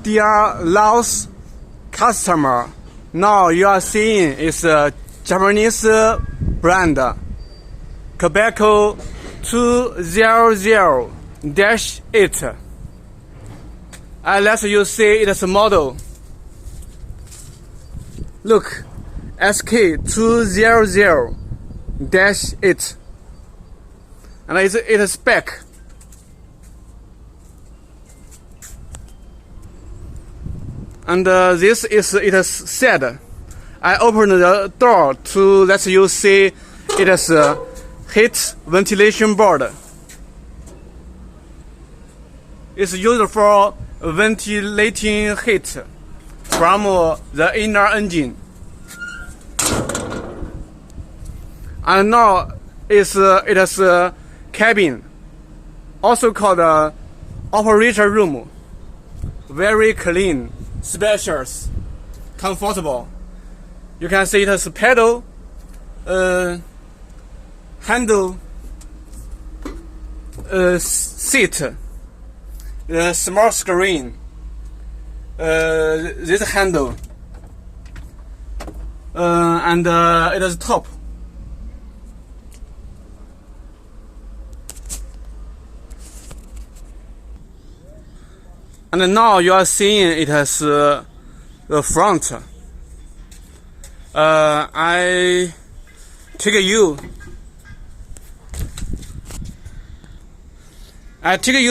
dear lost customer, now you are seeing is a Japanese brand, Kobelco 200-8. And let you see its model. Look, sk200-8, and its spec. And this is its set. I opened the door to let you see its heat ventilation board. It's used for ventilating heat from the inner engine. And now its cabin, also called operator room. Very clean, spacious, comfortable. You can see its pedal, handle, seat, small screen, this handle, and it is top. And now you are seeing it has the front. I take you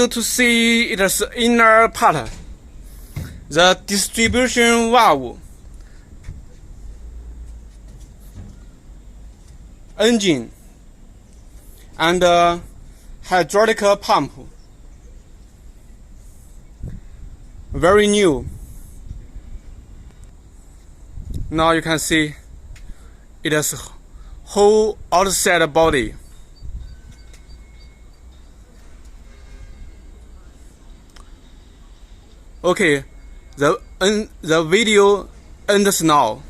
to see its inner part, the distribution valve, engine, and hydraulic pump. Very new. Now you can see it has whole outside body. Okay, the video ends now.